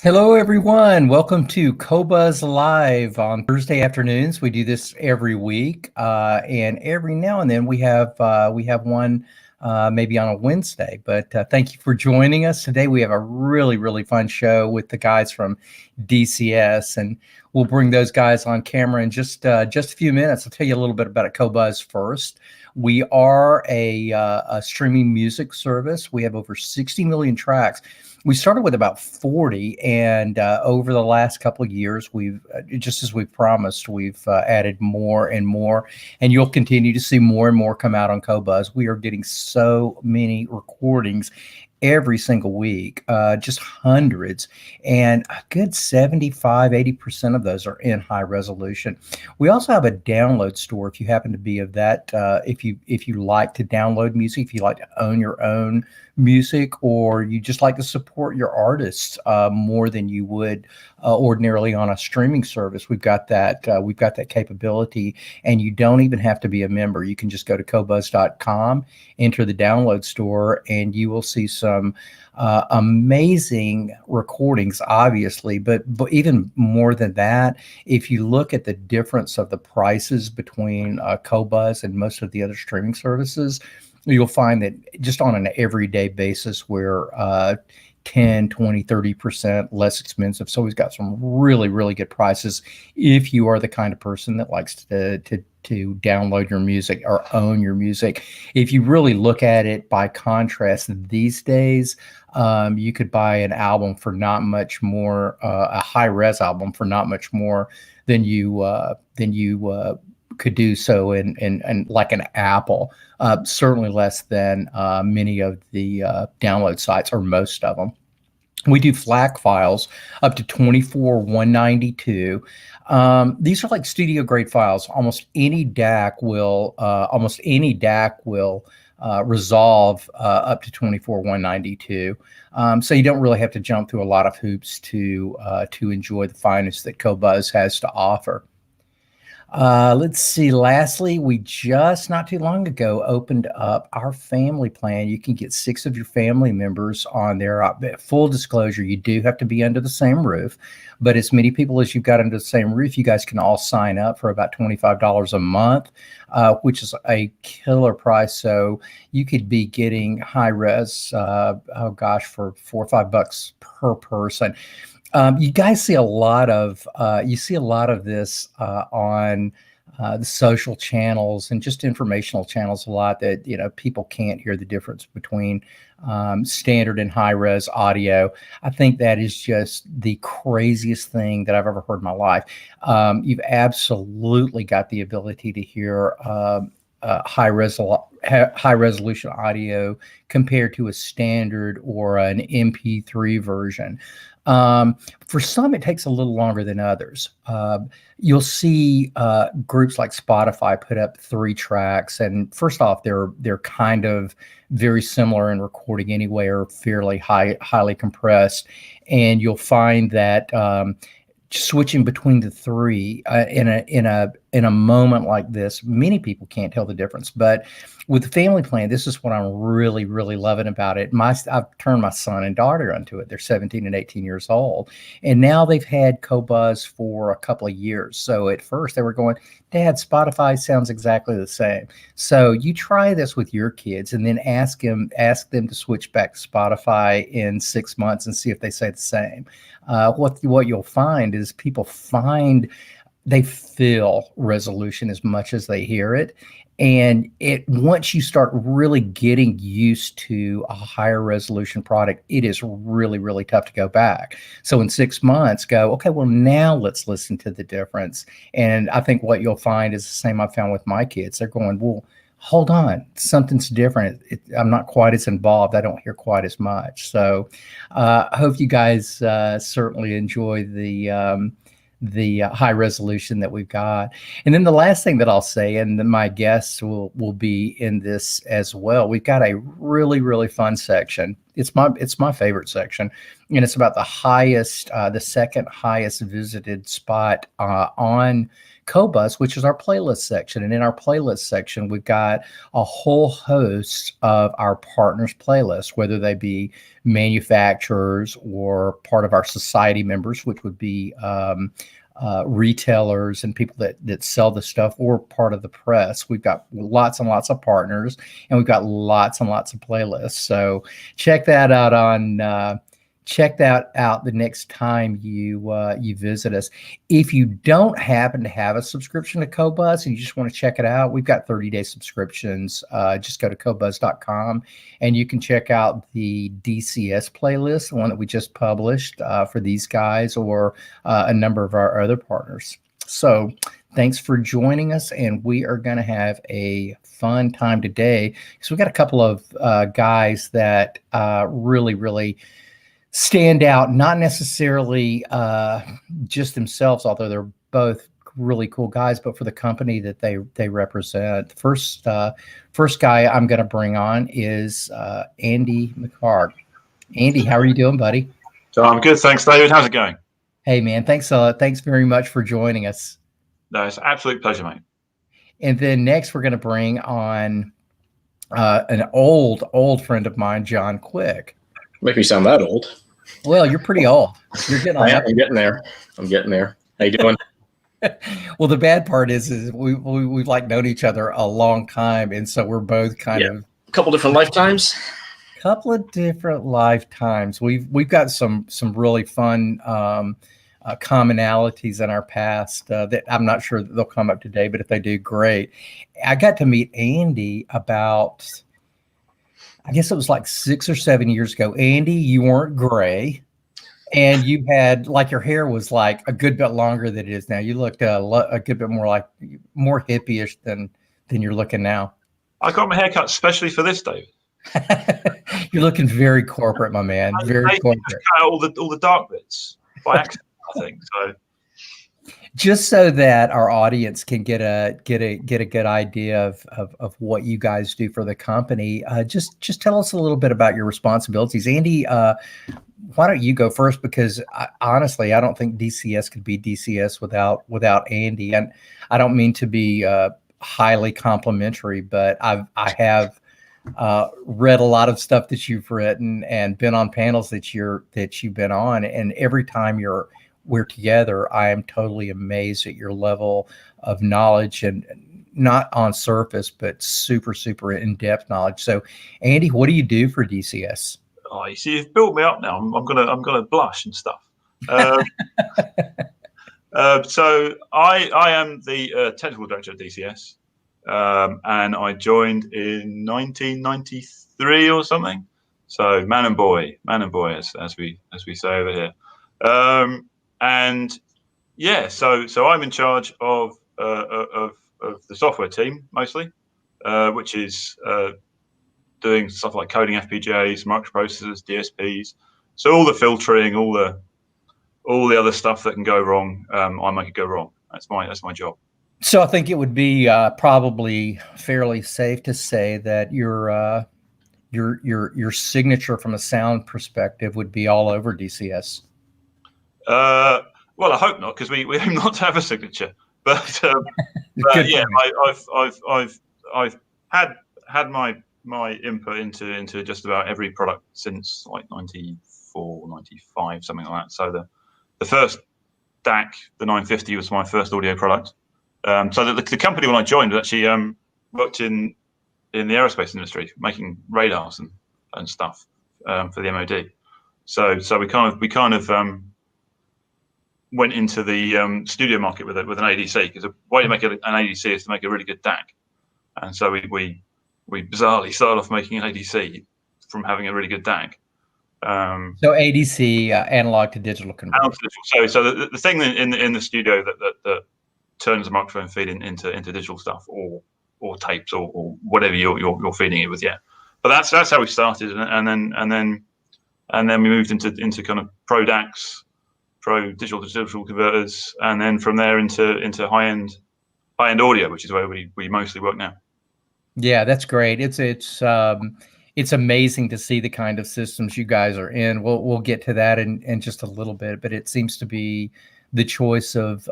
Hello, everyone. Welcome to Qobuz Live on Thursday afternoons. We do this every week, and every now and then we have one maybe on a Wednesday. But thank you for joining us today. We have a really fun show with the guys from dCS, and we'll bring those guys on camera in just a few minutes. I'll tell you a little bit about Qobuz first. We are a streaming music service. We have over 60 million tracks. We started with about 40, and over the last couple of years, we've just as we've promised, we've added more and more, and you'll continue to see more and more come out on Qobuz. We are getting so many recordings every single week, just hundreds, and a good 75–80% of those are in high resolution. We also have a download store if you happen to be of that, if you like to download music, if you like to own your own music, or you just like to support your artists more than you would ordinarily on a streaming service. We've got that capability, and you don't even have to be a member. You can just go to qobuz.com, enter the download store, and you will see some amazing recordings, obviously, but even more than that, if you look at the difference of the prices between Qobuz and most of the other streaming services, you'll find that just on an everyday basis, we're 10, 20, 30% less expensive. So we've got some really good prices if you are the kind of person that likes to download your music or own your music. If you really look at it by contrast, these days, you could buy an album for not much more, a high-res album for not much more than you could do so in like an Apple, certainly less than many of the download sites, or most of them. We do FLAC files up to 24/192. These are like studio grade files. Almost any DAC will resolve up to 24/192. So you don't really have to jump through a lot of hoops to enjoy the finest that Qobuz has to offer. Let's see. Lastly, we just not too long ago opened up our family plan. You can get 6 of your family members on there. Full disclosure, you do have to be under the same roof, but as many people as you've got under the same roof, you guys can all sign up for about $25 a month, which is a killer price. So you could be getting high res, for $4 or $5 per person. You guys see a lot of this on the social channels and just informational channels a lot, that people can't hear the difference between standard and high res audio. I think that is just the craziest thing that I've ever heard in my life. You've absolutely got the ability to hear high resolution audio compared to a standard or an MP3 version. For some, it takes a little longer than others. You'll see groups like Spotify put up 3 tracks, and first off, they're kind of very similar in recording anyway, or fairly highly compressed, and you'll find that switching between the 3 in a moment like this, many people can't tell the difference. But with the family plan, this is what I'm really loving about it. I've turned my son and daughter onto it. They're 17 and 18 years old, and now they've had Qobuz for a couple of years. So at first they were going, "Dad, Spotify sounds exactly the same." So you try this with your kids, and then ask them to switch back to Spotify in 6 months and see if they say the same. What you'll find is they feel resolution as much as they hear it. And once you start really getting used to a higher resolution product, it is really tough to go back. So in 6 months, go, okay, well, now let's listen to the difference. And I think what you'll find is the same I found with my kids. They're going, well, hold on, something's different. I'm not quite as involved. I don't hear quite as much. So I hope you guys certainly enjoy the high resolution that we've got. And then the last thing that I'll say, and then my guests will be in this as well, we've got a really fun section. It's my favorite section, and it's about the second highest visited spot on Qobuz, which is our playlist section. And in our playlist section, we've got a whole host of our partners' playlists, whether they be manufacturers or part of our society members, which would be retailers and people that sell the stuff, or part of the press. We've got lots and lots of partners, and we've got lots and lots of playlists. So check that out the next time you visit us. If you don't happen to have a subscription to Qobuz and you just want to check it out, we've got 30-day subscriptions. Just go to qobuz.com and you can check out the dCS playlist, the one that we just published for these guys, or a number of our other partners. So thanks for joining us, and we are going to have a fun time today because we've got a couple of guys that really stand out, not necessarily just themselves, although they're both really cool guys, but for the company that they represent. The first guy I'm going to bring on is Andy McHarg. Andy, how are you doing, buddy? So I'm good, thanks, David. How's it going? Hey, man, thanks very much for joining us. No, it's an absolute pleasure, mate. And then next, we're going to bring on an old friend of mine, John Quick. Make me sound that old. Well, you're pretty old. You're getting on I'm getting there. How you doing? Well, the bad part is we've like known each other a long time, and so we're both kind of a couple different lifetimes. We've got some really fun commonalities in our past that I'm not sure that they'll come up today, but if they do, great. I got to meet Andy about, I guess it was like 6 or 7 years ago. Andy, you weren't gray, and you had, like, your hair was like a good bit longer than it is now. You looked a good bit more hippie-ish than you're looking now. I got my hair cut especially for this, David. You're looking very corporate, my man. Very corporate. Cut all the dark bits by accident, I think. So, just so that our audience can get a good idea of what you guys do for the company, just tell us a little bit about your responsibilities, Andy. Why don't you go first? Because honestly, I don't think dCS could be dCS without Andy. And I don't mean to be highly complimentary, but I have read a lot of stuff that you've written and been on panels that you've been on, and every time we're together, I am totally amazed at your level of knowledge, and not on surface, but super in-depth knowledge. So, Andy, what do you do for dCS? Oh, you see, you've built me up now. I'm gonna blush and stuff. So I am the technical director of dCS, and I joined in 1993 or something. So man and boy, as we say over here. And yeah, so I'm in charge of the software team mostly, which is doing stuff like coding FPGAs, microprocessors, DSPs. So all the filtering, all the other stuff that can go wrong, I make it go wrong. That's my job. So I think it would be probably fairly safe to say that your signature from a sound perspective would be all over dCS. Well, I hope not, because we aim not to have a signature. But yeah, I've had my input into just about every product since like 94, 95, something like that. So the first DAC, the 950, was my first audio product. So the company when I joined was actually worked in the aerospace industry, making radars and stuff for the MOD. So we kind of went into the studio market with an ADC, because the way to make an ADC is to make a really good DAC. And so we bizarrely started off making an ADC from having a really good DAC. So ADC, analog to digital converter. So the thing in the studio that turns the microphone feed into digital stuff or tapes or whatever you're feeding it with, yeah. But that's how we started, and then we moved into kind of pro DACs, pro digital to digital converters, and then from there into high end audio, which is where we mostly work now. Yeah, that's great. It's amazing to see the kind of systems you guys are in. We'll get to that in just a little bit, but it seems to be the choice of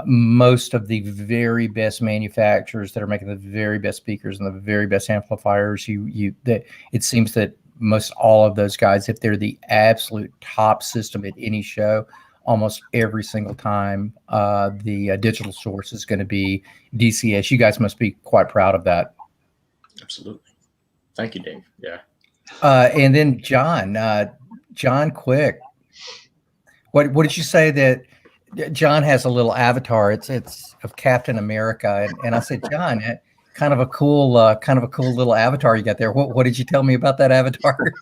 most of the very best manufacturers that are making the very best speakers and the very best amplifiers. It seems that most all of those guys, if they're the absolute top system at any show, almost every single time the digital source is going to be dCS. You guys must be quite proud of that. Absolutely. Thank you, Dave. Yeah. And then John Quick. What did you say that John has a little avatar? It's of Captain America, and I said, John, kind of a cool little avatar you got there. What did you tell me about that avatar?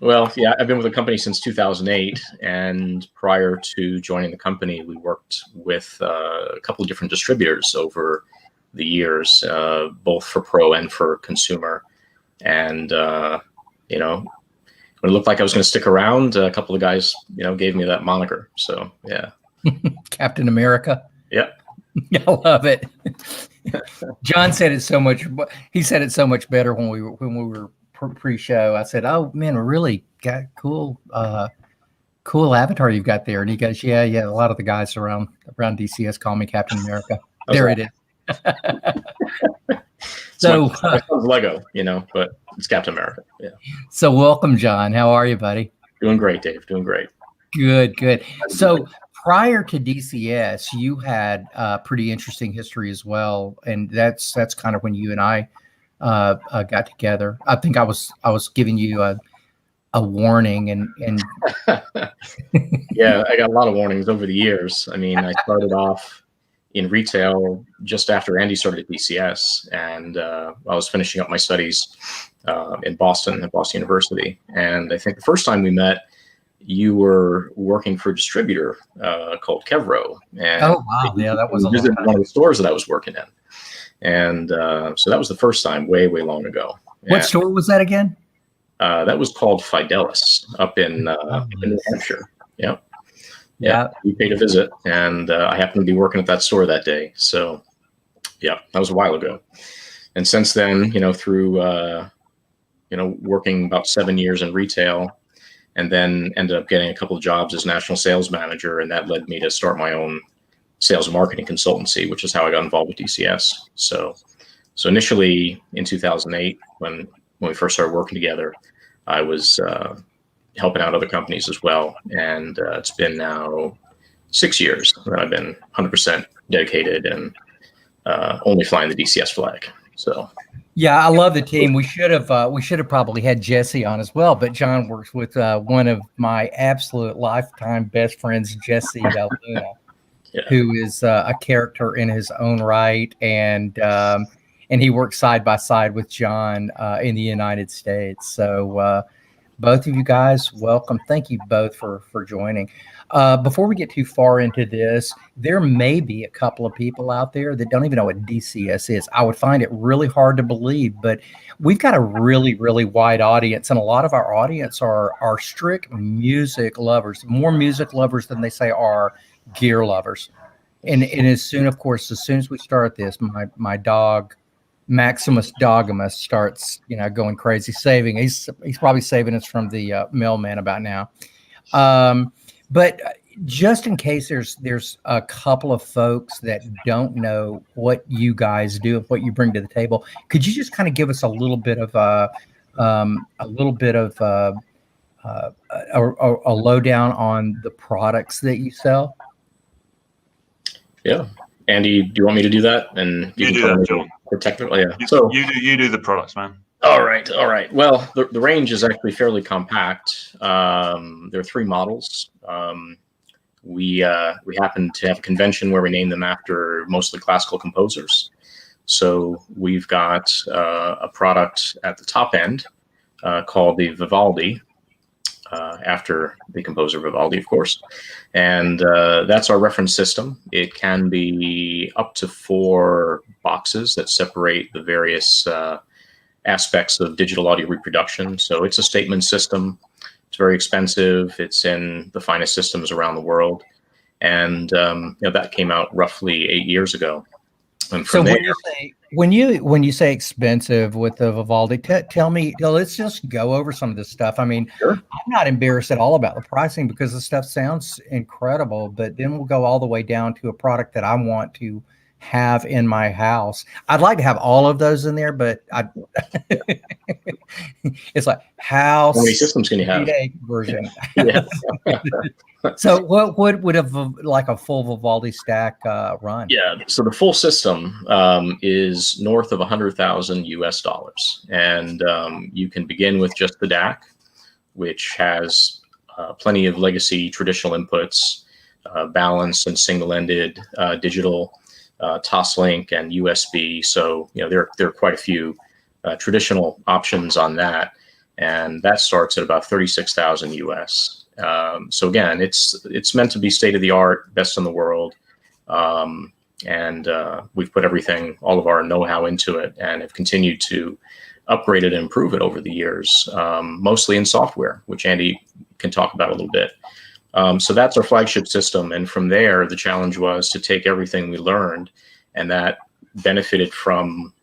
Well, yeah, I've been with the company since 2008, and prior to joining the company, we worked with a couple of different distributors over the years, both for pro and for consumer. And when it looked like I was going to stick around, a couple of guys, gave me that moniker. So yeah. Captain America. Yep. I love it. John said it so much. He said it so much better when we were pre-show. I said, "Oh man, really got cool avatar you've got there." And he goes, "Yeah. A lot of the guys around DCS call me Captain America." There it is. So Lego, but it's Captain America. Yeah. So welcome, John. How are you, buddy? Doing great, Dave. Doing great. Good. So prior to dCS, you had a pretty interesting history as well, and that's kind of when you and I got together. I think I was giving you a warning, and yeah, I got a lot of warnings over the years. I mean, I started off in retail just after Andy started at dCS, and I was finishing up my studies in Boston at Boston University. And I think the first time we met, you were working for a distributor called Kevro. And oh wow, yeah, that was one of the stores that I was working in. And so that was the first time, way long ago. What store was that again? That was called Fidelis up in New Hampshire. Yeah, we paid a visit, and I happened to be working at that store that day. So, yeah, that was a while ago. And since then, through working about 7 years in retail, and then ended up getting a couple of jobs as national sales manager, and that led me to start my own sales and marketing consultancy, which is how I got involved with dCS. So initially in 2008, when we first started working together, I was helping out other companies as well. And it's been now 6 years that I've been 100% dedicated and only flying the dCS flag. So yeah, I love the team. We should have probably had Jesse on as well, but John works with one of my absolute lifetime best friends, Jesse Luna, who is a character in his own right, and he works side by side with John in the United States. So both of you guys, welcome. Thank you both for joining. Before we get too far into this, there may be a couple of people out there that don't even know what dCS is. I would find it really hard to believe, but we've got a really, really wide audience, and a lot of our audience are strict music lovers, more music lovers than they say are gear lovers. And as soon as we start this, my dog, Maximus Dogamus, starts going crazy, he's probably saving us from the mailman about now. But just in case there's a couple of folks that don't know what you guys do and what you bring to the table, could you just kind of give us a little bit of a lowdown on the products that you sell? Yeah. Andy, do you want me to do that? And you do that, Joel. Technically, yeah. So you do the products, man. All right. Well, the range is actually fairly compact. There are 3 models. We happen to have a convention where we name them after mostly classical composers. So we've got a product at the top end called the Vivaldi, after the composer Vivaldi, of course. And that's our reference system. It can be up to 4 boxes that separate the various aspects of digital audio reproduction. So it's a statement system. It's very expensive. It's in the finest systems around the world. And that came out roughly 8 years ago. And So from there, when you say expensive with the Vivaldi, tell me, let's just go over some of this stuff. I mean, sure. I'm not embarrassed at all about the pricing because the stuff sounds incredible, but then we'll go all the way down to a product that I want to have in my house. I'd like to have all of those in there, but it's like house. How many systems can you have? Version. Yeah. So what would like a full Vivaldi stack run? Yeah. So the full system is north of $100,000 US, and you can begin with just the DAC, which has plenty of legacy traditional inputs, balanced and single-ended digital, Toslink and USB. So there are quite a few traditional options on that, and that starts at about 36,000 US. So again, it's meant to be state of the art, best in the world, and we've put all of our know-how into it, and have continued to upgrade it and improve it over the years, mostly in software, which Andy can talk about a little bit. So that's our flagship system, and from there, the challenge was to take everything we learned, and that benefited from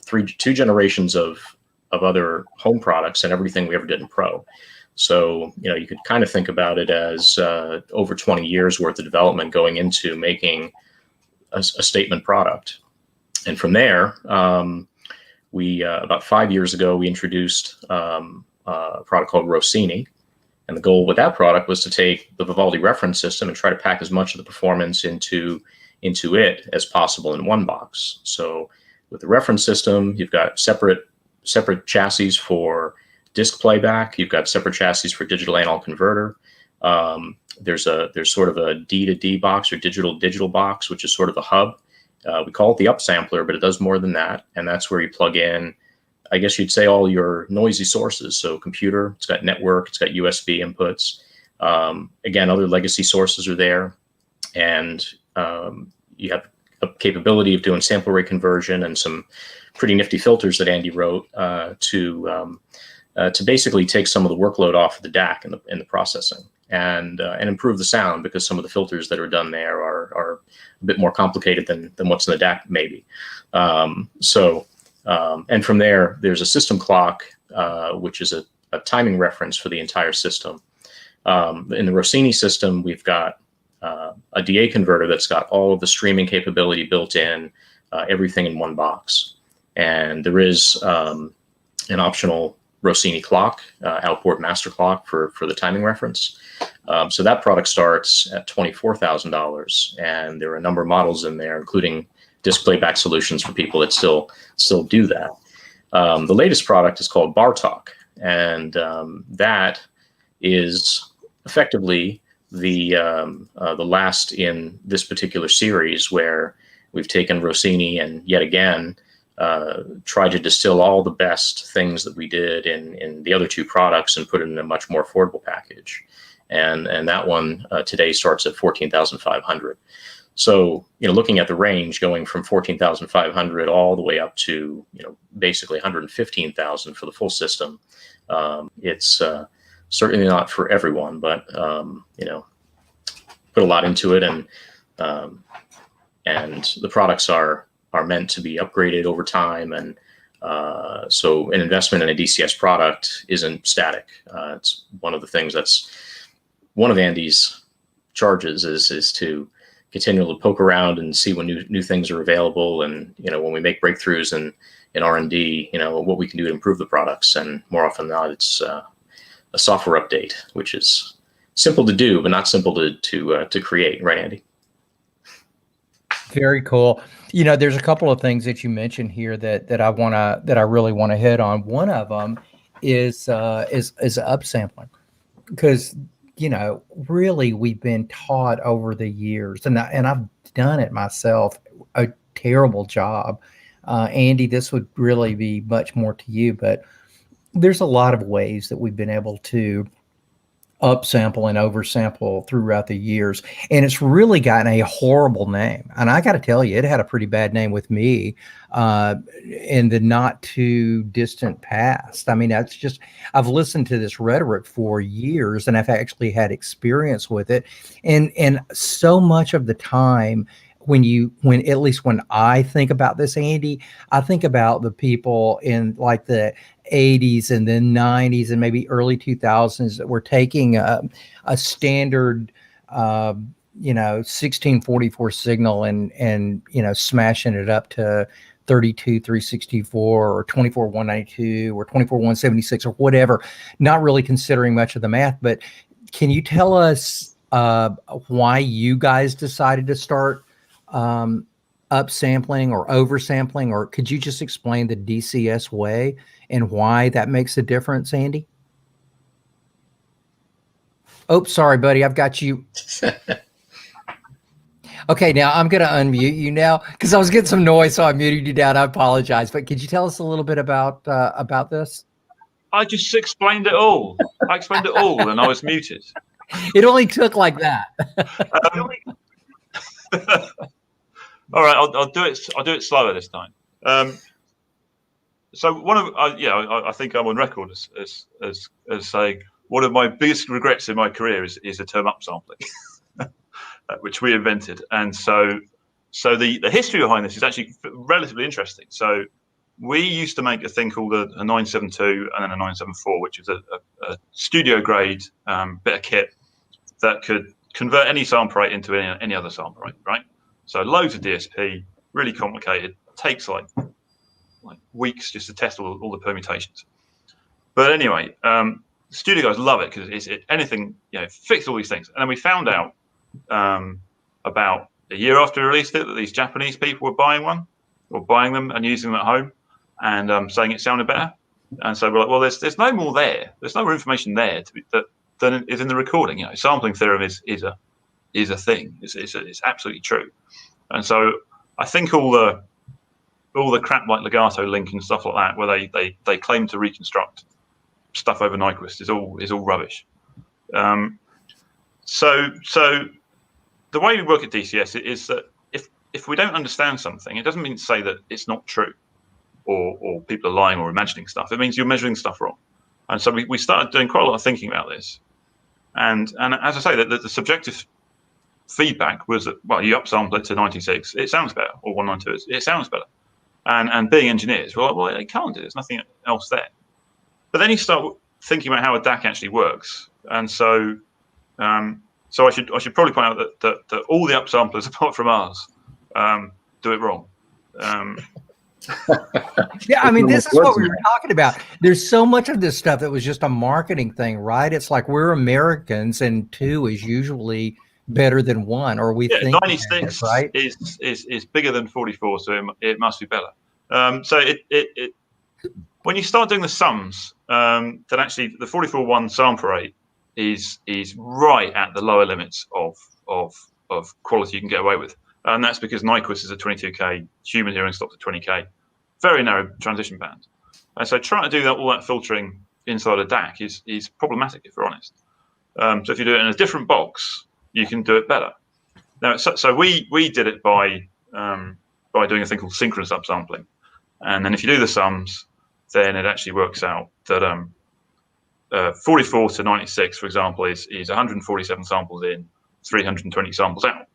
two generations of other home products and everything we ever did in Pro. So, you could kind of think about it as over 20 years worth of development going into making a statement product. And from there, we about 5 years ago, we introduced a product called Rossini. And the goal with that product was to take the Vivaldi reference system and try to pack as much of the performance into it as possible in one box. So with the reference system, you've got separate chassis for disk playback. You've got separate chassis for digital analog converter. There's sort of a D to D box or digital box, which is sort of a hub. We call it the upsampler, but it does more than that. And that's where you plug in, I guess you'd say, all your noisy sources. So computer, it's got network, it's got USB inputs. Again, other legacy sources are there. And you have a capability of doing sample rate conversion and some pretty nifty filters that Andy wrote to basically take some of the workload off of the DAC in the processing and improve the sound, because some of the filters that are done there are a bit more complicated than what's in the DAC maybe. And from there, there's a system clock, which is a timing reference for the entire system. In the Rossini system, we've got a DA converter that's got all of the streaming capability built in, everything in one box. And there is an optional Rossini clock, outboard master clock for the timing reference. So that product starts at $24,000, and there are a number of models in there, including disk playback solutions for people that still do that. The latest product is called Bartók, and that is effectively the last in this particular series, where we've taken Rossini and yet again tried to distill all the best things that we did in the other two products and put it in a much more affordable package. And that one today starts at $14,500. So, looking at the range going from $14,500 all the way up to, basically $115,000 for the full system. It's certainly not for everyone, but, put a lot into it, and the products are meant to be upgraded over time. And so an investment in a dCS product isn't static. It's one of the things that's one of Andy's charges is to continually poke around and see when new things are available, and when we make breakthroughs in R&D, what we can do to improve the products. And more often than not, it's a software update, which is simple to do but not simple to create, right, Andy? Very cool. There's a couple of things that you mentioned here that I really want to hit on. One of them is upsampling, because really we've been taught over the years, and I've done it myself, a terrible job. Andy, this would really be much more to you, but there's a lot of ways that we've been able to upsample and oversample throughout the years, and it's really gotten a horrible name. And I got to tell you, it had a pretty bad name with me in the not too distant past. I mean, I've listened to this rhetoric for years, and I've actually had experience with it. And so much of the time, when at least when I think about this, Andy, I think about the people in like the 80s and then 90s and maybe early 2000s that were taking a standard 1644 signal and smashing it up to 32 364 or 24 192 or 24 176 or whatever, not really considering much of the math. But can you tell us why you guys decided to start upsampling or oversampling, or could you just explain the dCS way and why that makes a difference, Andy? Oh, sorry, buddy. I've got you. Okay, now I'm going to unmute you now because I was getting some noise, so I muted you down. I apologize. But could you tell us a little bit about this? I just explained it all. I explained it all, and I was muted. It only took like that. All right, I'll do it. I'll do it slower this time. So I think I'm on record as saying one of my biggest regrets in my career is the term upsampling, which we invented. And so the history behind this is actually relatively interesting. So we used to make a thing called a 972 and then a 974, which is a studio grade bit of kit that could convert any sample rate into any other sample rate, right? So loads of DSP, really complicated, takes like weeks just to test all the permutations. But anyway, studio guys love it because it's anything, fix all these things. And then we found out about a year after we released it that these Japanese people were buying them and using them at home and saying it sounded better. And so we're like, well, there's no more there. There's no more information there than is in the recording. Sampling theorem is a thing. It's absolutely true. And so I think all the crap like Legato Link and stuff like that, where they claim to reconstruct stuff over Nyquist, is all rubbish. So the way we work at dCS is that if we don't understand something, it doesn't mean to say that it's not true or people are lying or imagining stuff. It means you're measuring stuff wrong. And so we started doing quite a lot of thinking about this. And as I say, the subjective feedback was that, well, you upsample it to 96, it sounds better, or 192, it sounds better. And being engineers, we're like, well, it can't do. There's nothing else there. But then you start thinking about how a DAC actually works. And so I should probably point out that all the upsamplers, apart from ours, do it wrong. Yeah, I mean, this is what we were talking about. There's so much of this stuff that was just a marketing thing, right? It's like we're Americans, and 2 is usually better than 1, or we think 96 right? is bigger than 44, so it must be better. So it when you start doing the sums, then actually the 44.1 sample rate is right at the lower limits of quality you can get away with. And that's because Nyquist is a 22K, human hearing stops at 20K, very narrow transition band. And so trying to do all that filtering inside a DAC is problematic, if we're honest. So if you do it in a different box, you can do it better. Now, so we did it by doing a thing called synchronous upsampling. And then if you do the sums, then it actually works out that 44 to 96, for example, is 147 samples in, 320 samples out.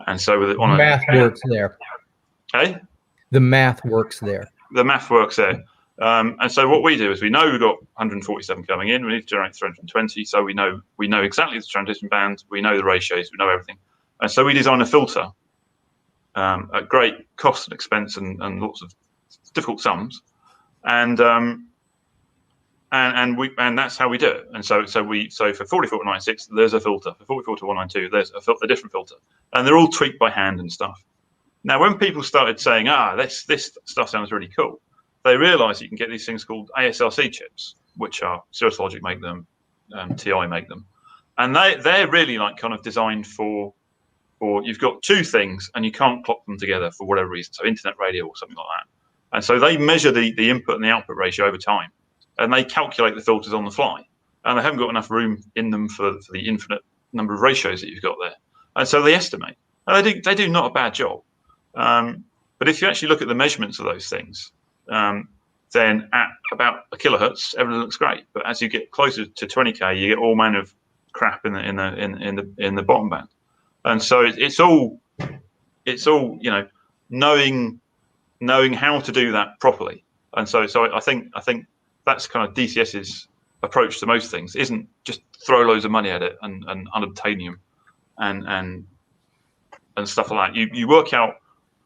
And so with it on math works there. Hey? The math works there. The math works there. And so what we do is we know we've got 147 coming in. We need to generate 320. So we know exactly the transition band. We know the ratios. We know everything. And so we design a filter at great cost and expense and lots of difficult sums. And that's how we do it. And so for 44 to 96, there's a filter. For 44 to 192, there's a different filter. And they're all tweaked by hand and stuff. Now, when people started saying, this stuff sounds really cool, they realized you can get these things called ASLC chips, which are Cirrus Logic make them, TI make them. And they're really like kind of designed for you've got 2 things and you can't clock them together for whatever reason. So internet radio or something like that. And so they measure the input and the output ratio over time. And they calculate the filters on the fly. And they haven't got enough room in them for the infinite number of ratios that you've got there. And so they estimate. And they do not a bad job. But if you actually look at the measurements of those things, then at about a kilohertz, everything looks great. But as you get closer to 20K, you get all manner of crap in the bottom band. And so it's all it's all, knowing how to do that properly. And so I think that's kind of DCS's approach to most things. Isn't just throw loads of money at it and unobtainium and stuff like that. You work out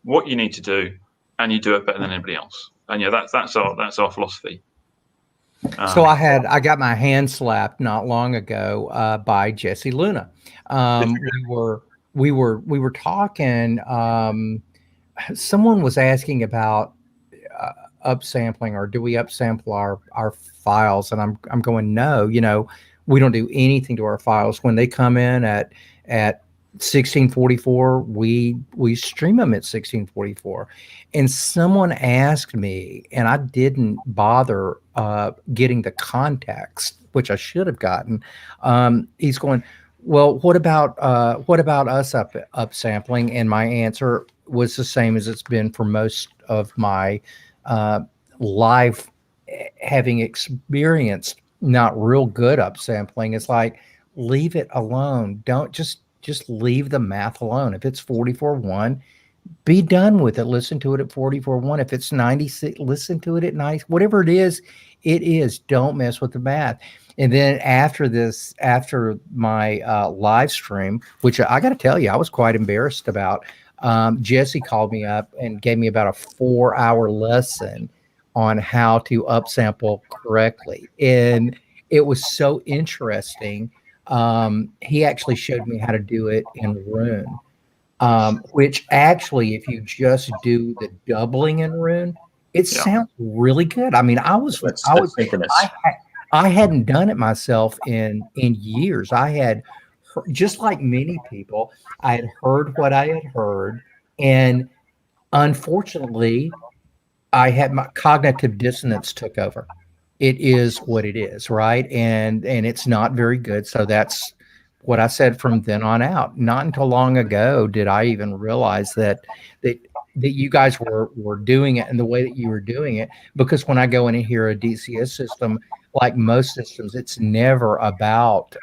what you need to do, and you do it better than anybody else. And that's our philosophy. So I got my hand slapped not long ago by Jesse Luna. We were talking. Someone was asking about upsampling, or do we upsample our files? And I'm going, no, we don't do anything to our files. When they come in at 1644, we stream them at 1644. And someone asked me, and I didn't bother getting the context, which I should have gotten. He's going, well, what about us upsampling? And my answer was the same as it's been for most of my life, having experienced not real good upsampling. It's like, leave it alone. Don't just leave the math alone. If it's 44.1, be done with it. Listen to it at 44.1. If it's 96, listen to it at 90. Whatever it is, it is. Don't mess with the math. And then after my live stream, which I got to tell you, I was quite embarrassed about, Jesse called me up and gave me about a 4-hour lesson on how to upsample correctly. And it was so interesting. He actually showed me how to do it in Rune, which actually, if you just do the doubling in Rune, it sounds really good. I mean, I hadn't done it myself in years. I had, just like many people, I had heard what I had heard, and unfortunately, I had my cognitive dissonance took over. It is what it is, right? And it's not very good. So that's what I said from then on out. Not until long ago did I even realize that you guys were doing it in the way that you were doing it. Because when I go in and hear a DCS system, like most systems, it's never about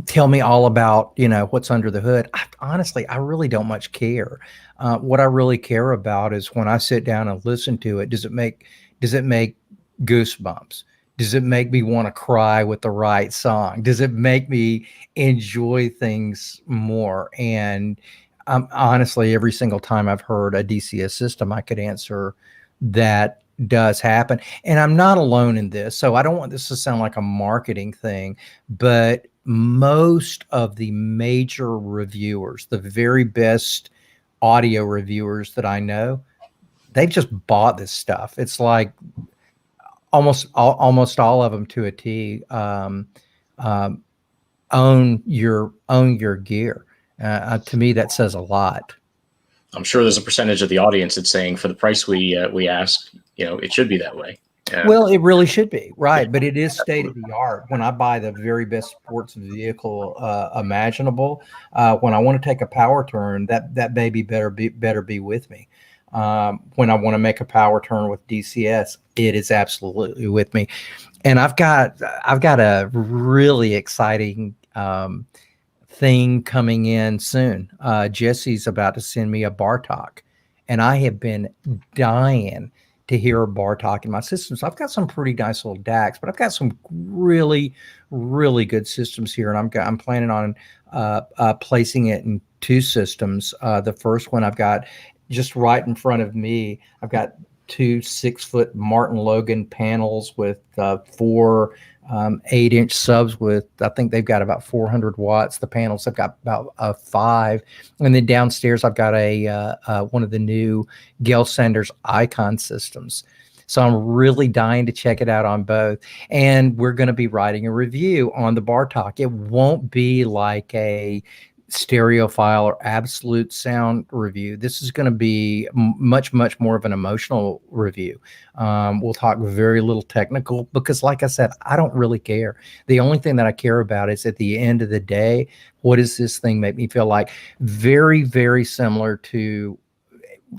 tell me all about what's under the hood. Honestly, I really don't much care. What I really care about is when I sit down and listen to it, does it make goosebumps? Does it make me want to cry with the right song? Does it make me enjoy things more? And honestly, every single time I've heard a DCS system, I could answer that does happen. And I'm not alone in this. So I don't want this to sound like a marketing thing, but most of the major reviewers, the very best audio reviewers that I know, they've just bought this stuff. It's like almost all of them to a T own your gear. To me, that says a lot. I'm sure there's a percentage of the audience that's saying, for the price we ask, it should be that way. Well, it really should be, right? But it is state of the art. When I buy the very best sports vehicle imaginable, when I want to take a power turn, that baby better be with me. When I want to make a power turn with DCS, it is absolutely with me. And I've got a really exciting thing coming in soon. Jesse's about to send me a Bartók, and I have been dying to hear a Bartók in my system. So I've got some pretty nice little DACs, but I've got some really, really good systems here, and I'm planning on placing it in 2 systems. The first one I've got just right in front of me. I've got 2 6-foot Martin Logan panels with 4 8-inch subs with, I think they've got about 400 watts. The panels have got about 5. And then downstairs, I've got one of the new Gail Sanders Icon systems. So I'm really dying to check it out on both. And we're going to be writing a review on the Bartók. It won't be like a stereophile or absolute sound review. This is going to be much more of an emotional review. We'll talk very little technical because, like I said, I don't really care. The only thing that I care about is, at the end of the day, what does this thing make me feel like? Very, very similar to,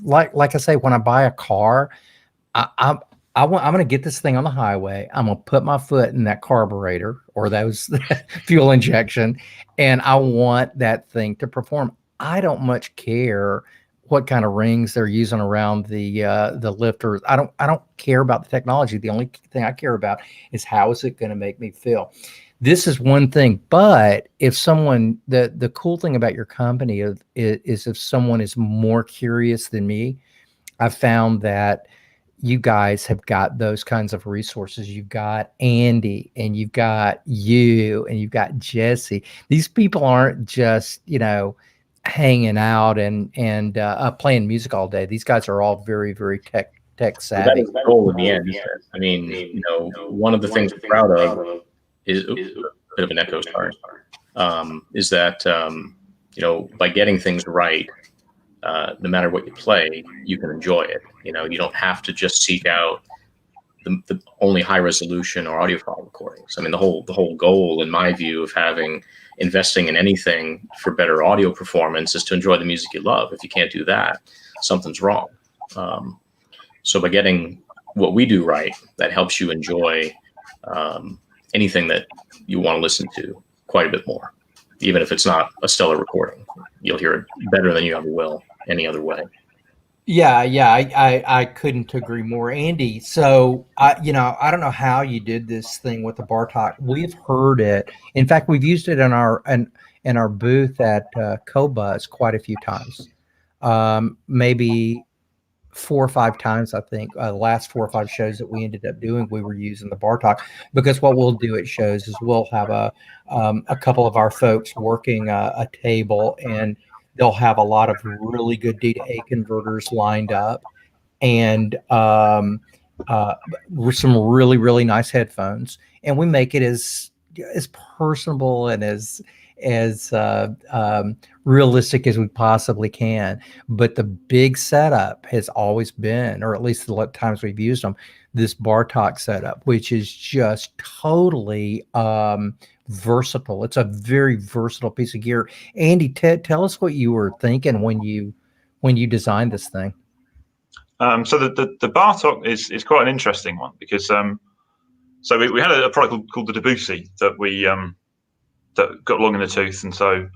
like I say, when I buy a car, I I'm going to get this thing on the highway. I'm going to put my foot in that carburetor or those fuel injection, and I want that thing to perform. I don't much care what kind of rings they're using around the lifters. I don't care about the technology. The only thing I care about is how is it going to make me feel. This is one thing, but if someone, the cool thing about your company is if someone is more curious than me, I've found that you guys have got those kinds of resources. You've got Andy, and you've got you, and you've got Jesse. These people aren't just, hanging out and playing music all day. These guys are all very, very tech savvy. That is the goal in the end. I mean, one of the things we're proud of is a bit of an echo, sorry, is that by getting things right, no matter what you play, you can enjoy it. You don't have to just seek out the only high resolution or audiophile recordings. I mean, the whole goal, in my view, of investing in anything for better audio performance is to enjoy the music you love. If you can't do that, something's wrong. So by getting what we do right, that helps you enjoy anything that you want to listen to quite a bit more. Even if it's not a stellar recording, you'll hear it better than you ever will any other way. Yeah, I couldn't agree more, Andy. So I don't know how you did this thing with the Bartók. We've heard it. In fact, we've used it in our booth at Qobuz quite a few times, maybe 4 or 5 times. I think the last 4 or 5 shows that we ended up doing, we were using the Bartók, because what we'll do at shows is we'll have a couple of our folks working a table, and they'll have a lot of really good D to A converters lined up, and some really, really nice headphones. And we make it as personable and as realistic as we possibly can. But the big setup has always been, or at least the times we've used them, this Bartók setup, which is just totally versatile. It's a very versatile piece of gear. Andy, tell us what you were thinking when you designed this thing. So the Bartók is quite an interesting one, because so we had a product called the Debussy that we that got long in the tooth, and so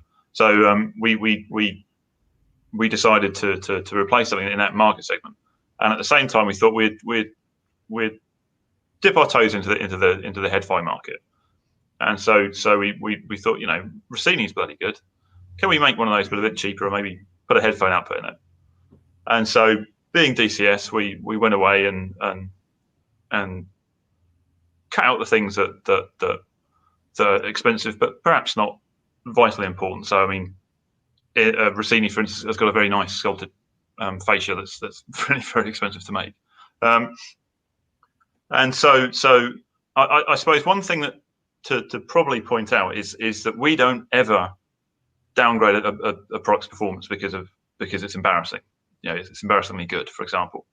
we decided to replace something in that market segment, and at the same time we thought we'd dip our toes into the head-fi market, and so we thought, Rossini's bloody good. Can we make one of those but a bit cheaper, or maybe put a headphone output in it? And so, being dCS, we went away and cut out the things that are expensive, but perhaps not vitally important. So, I mean, Rossini, for instance, has got a very nice sculpted fascia that's very, very expensive to make. And so I suppose one thing that to probably point out is that we don't ever downgrade a product's performance because it's embarrassing. It's embarrassingly good, for example.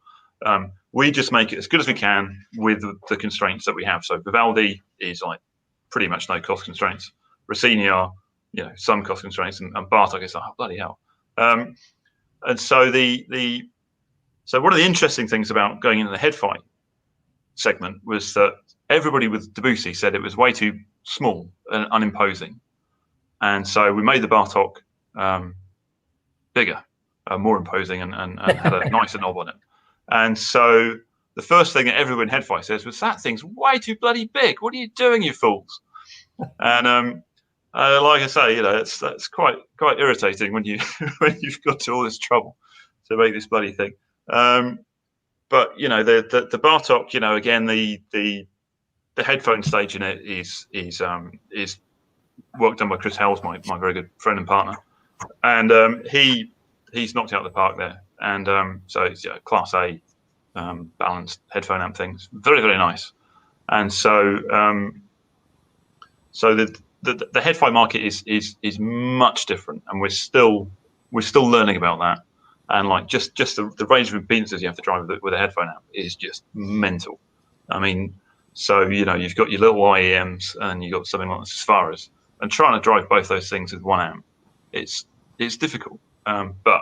We just make it as good as we can with the constraints that we have. So Vivaldi is like pretty much no cost constraints. Rossini are, some cost constraints, and Bartók is like, oh, bloody hell. And so so one of the interesting things about going into the head-fi segment was that everybody with Debussy said it was way too small and unimposing. And so we made the Bartók bigger, more imposing, and had a nicer knob on it. And so the first thing that everyone in head-fi says was, that thing's way too bloody big. What are you doing, you fools? And like I say, that's quite irritating when you've got to all this trouble to make this bloody thing. But the Bartók, again, the headphone stage in it is work done by Chris Hales, my very good friend and partner, and he's knocked it out of the park there. And so it's class A balanced headphone amp things, very, very nice. And so so the head-fi market is much different, and we're still learning about that. And like just the range of impedances you have to drive with a headphone amp is just mental. I mean, so you've got your little IEMs and you've got something like as far as, and trying to drive both those things with one amp, it's difficult. But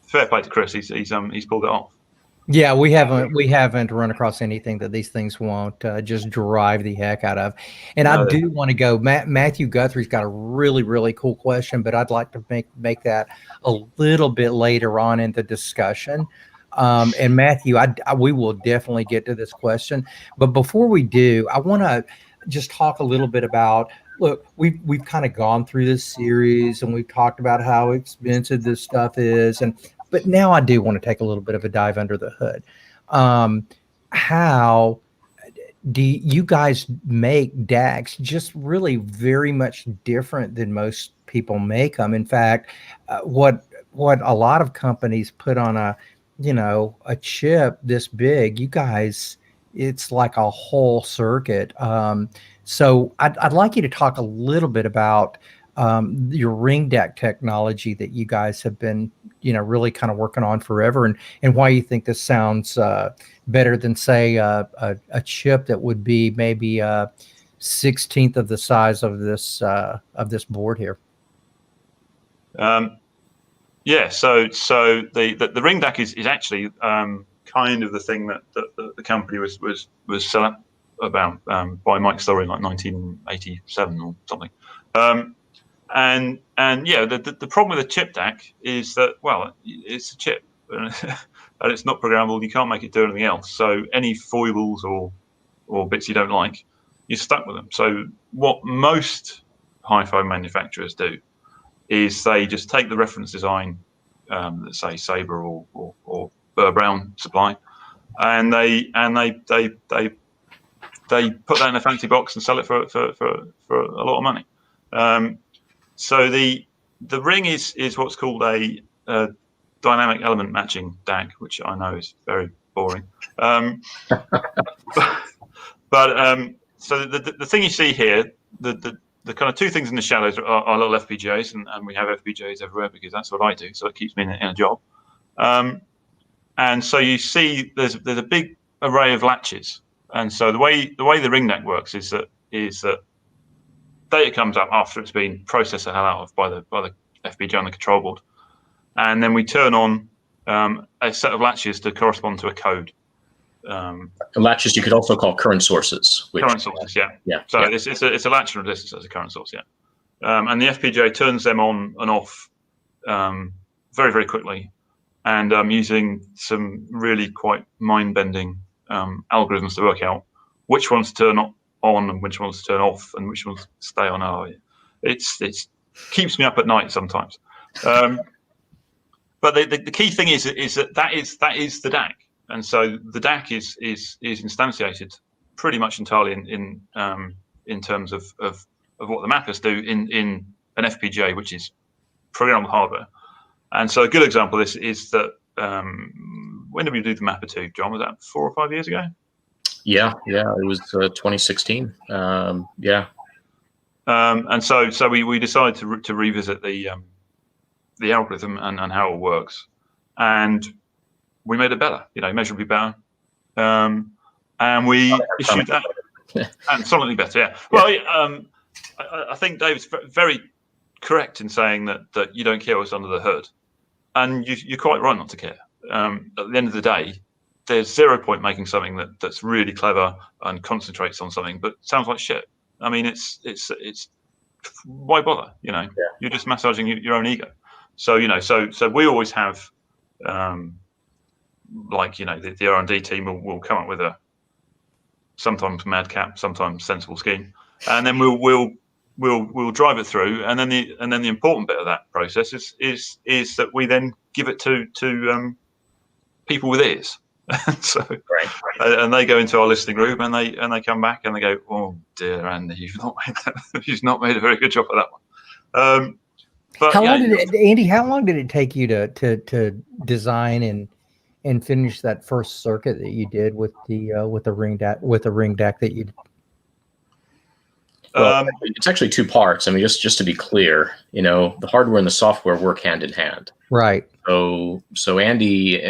fair play to Chris, he's pulled it off. Yeah, we haven't run across anything that these things won't just drive the heck out of. And I do want to go. Matthew Guthrie's got a really cool question, but I'd like to make that a little bit later on in the discussion. And Matthew, we will definitely get to this question, but before we do, I want to just talk a little bit about. Look, we've kind of gone through this series and we've talked about how expensive this stuff is, but now I do want to take a little bit of a dive under the hood. How do you guys make DACs just really very much different than most people make them? In fact, what a lot of companies put on a chip this big, you guys, it's like a whole circuit. So I'd like you to talk a little bit about your ring DAC technology that you guys have been, really kind of working on forever, and why you think this sounds better than, say, a chip that would be maybe a 1/16 of the size of this board here. Yeah. So the ring DAC is actually kind of the thing that the company was set up about by Mike Story in like 1987 or something. And yeah, the problem with a chip DAC is that, well, it's a chip and it's not programmable. You can't make it do anything else. So any foibles or bits you don't like, you're stuck with them. So what most hi-fi manufacturers do is they just take the reference design, let's say Sabre or Burr Brown supply, and they put that in a fancy box and sell it for a lot of money. So the ring is what's called a dynamic element matching DAC, which I know is very boring. So the thing you see here, the kind of two things in the shadows are little FPGAs, and we have FPGAs everywhere because that's what I do. So it keeps me in a job. And so you see there's a big array of latches. And so the way the ring DAC works is that data comes up after it's been processed the hell out of by the FPGA on the control board, and then we turn on a set of latches to correspond to a code. Latches you could also call current sources. Current sources, yeah. Yeah. So yeah. It's a latch and resistance as a current source, yeah. And the FPGA turns them on and off very, very quickly, and using some really quite mind-bending algorithms to work out which ones to turn on and which ones to turn off and which ones to stay on. It keeps me up at night sometimes. But the key thing is that is the DAC. And so the DAC is instantiated pretty much entirely in terms of what the mappers do in an FPGA, which is programmable hardware. And so a good example of this is that when did we do the mapper 2, John? Was that 4 or 5 years ago? Yeah, it was 2016. Yeah. And so we decided to revisit the algorithm and how it works, and we made it better, measurably better, and we issued that, and solidly better. Yeah. Well, I think David's very correct in saying that you don't care what's under the hood, and you're quite right not to care. At the end of the day, there's 0 point making something that's really clever and concentrates on something, but sounds like shit. I mean, it's why bother? You're just massaging your own ego. So so we always have. The R&D team will come up with a sometimes madcap, sometimes sensible scheme, and then we'll drive it through, and then the important bit of that process is that we then give it to people with ears. So right. And they go into our listening group, and they come back and they go, "Oh dear, Andy, you've not made a very good job of that one." But how long did it take you to design and finish that first circuit that you did with the ring DAC that you did? Well, it's actually 2 parts. I mean, just to be clear, the hardware and the software work hand in hand. Right. So Andy,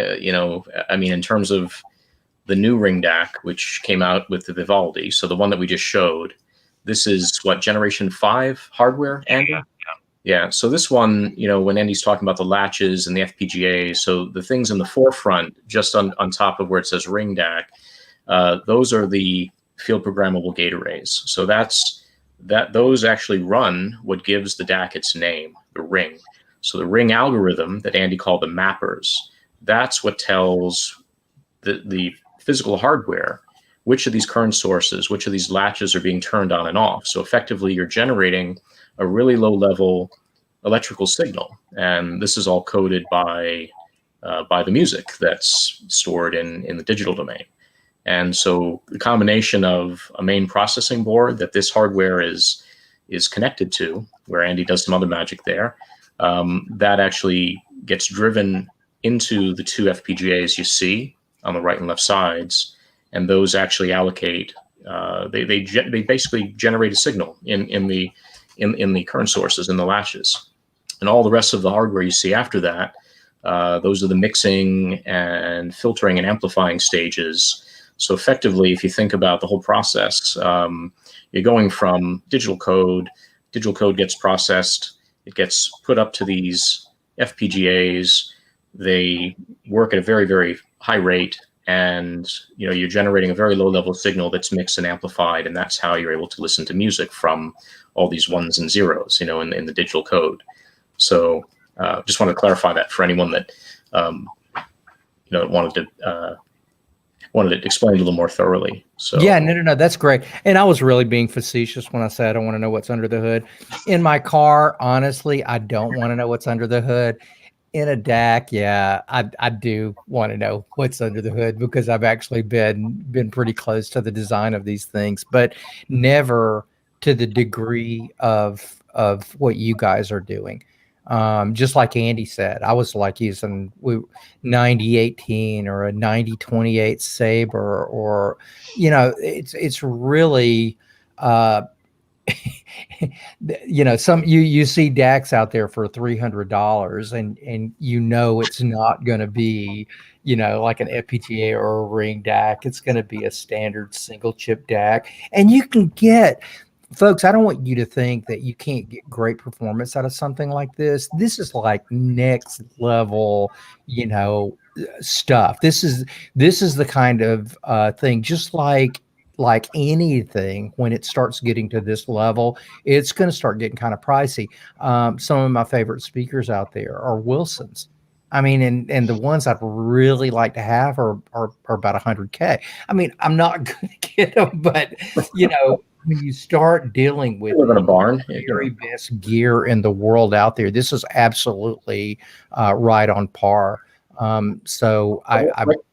I mean, in terms of the new ring DAC, which came out with the Vivaldi, so the one that we just showed, this is what, generation 5 hardware, Andy? Yeah. So this one, when Andy's talking about the latches and the FPGA, so the things in the forefront, just on top of where it says ring DAC, those are the field programmable gate arrays. So those actually run what gives the DAC its name, the ring. So the ring algorithm that Andy called the mappers, that's what tells the physical hardware which of these current sources, which of these latches are being turned on and off. So effectively, you're generating a really low-level electrical signal, and this is all coded by the music that's stored in the digital domain. And so the combination of a main processing board that this hardware is connected to, where Andy does some other magic there, that actually gets driven into the two FPGAs you see on the right and left sides, and those actually allocate. They basically generate a signal in the current sources, in the latches, and all the rest of the hardware you see after that. Those are the mixing and filtering and amplifying stages. So effectively, if you think about the whole process, you're going from digital code gets processed, it gets put up to these FPGAs, they work at a very, very high rate, and you're generating a very low level signal that's mixed and amplified, and that's how you're able to listen to music from all these ones and zeros, in the digital code. So just want to clarify that for anyone that wanted it explained a little more thoroughly. So yeah, no, that's great. And I was really being facetious when I said I don't want to know what's under the hood. In my car, honestly, I don't want to know what's under the hood. In a DAC, yeah, I do want to know what's under the hood, because I've actually been pretty close to the design of these things, but never to the degree of what you guys are doing. Just like Andy said, I was like using 9018 or a 9028 Sabre, or it's really some you see DACs out there for $300, and it's not going to be like an FPGA or a ring DAC. It's going to be a standard single chip DAC, and you can get. Folks, I don't want you to think that you can't get great performance out of something like this. This is like next level, stuff. This is the kind of thing, just like anything, when it starts getting to this level, it's going to start getting kind of pricey. Some of my favorite speakers out there are Wilsons. I mean, and the ones I'd really like to have are about $100K. I mean, I'm not going to get them, but when you start dealing with in a barn, the very best gear in the world out there, this is absolutely right on par. So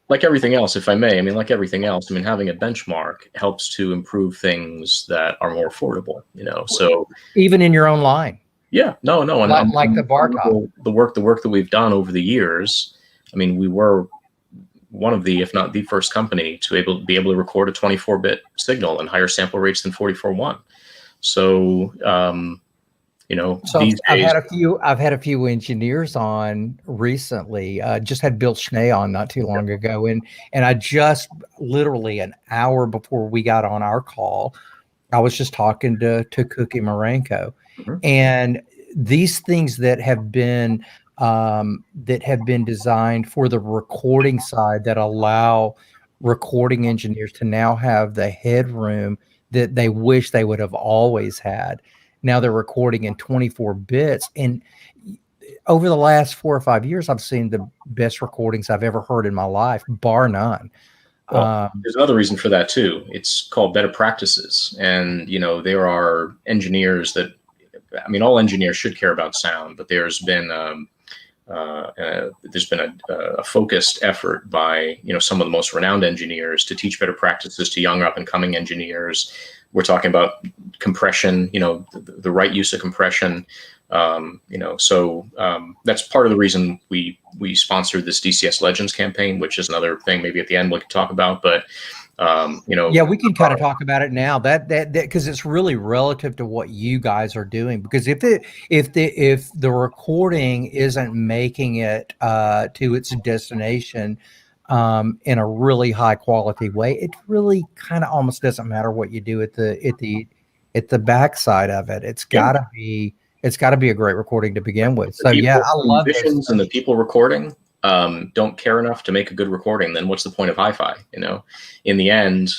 like everything else, if I may, like everything else, having a benchmark helps to improve things that are more affordable, so even in your own line. Yeah, no. And like the Bartók. The work that we've done over the years, we were one of the, if not the first company to be able to record a 24-bit signal and higher sample rates than 44.1. So, so these days, I've had a few engineers on recently. Just had Bill Schnee on not too long ago, and I just literally an hour before we got on our call, I was just talking to Cookie Marenko, and these things that have been designed for the recording side, that allow recording engineers to now have the headroom that they wish they would have always had. Now they're recording in 24 bits. And over the last 4 or 5 years, I've seen the best recordings I've ever heard in my life, bar none. Well, there's another reason for that too. It's called better practices. And, there are engineers that, all engineers should care about sound, but there's been a focused effort by some of the most renowned engineers to teach better practices to young up and coming engineers. We're talking about compression, the right use of compression. So that's part of the reason we sponsored this dCS Legends campaign, which is another thing maybe at the end we can talk about. But yeah, we can kind of talk about it now. That because it's really relative to what you guys are doing. Because if the recording isn't making it to its destination in a really high quality way, it really kind of almost doesn't matter what you do at the backside of it. It's got to be it's got to be a great recording to begin with. So I love musicians and the people recording don't care enough to make a good recording. Then what's the point of hi-fi? In the end,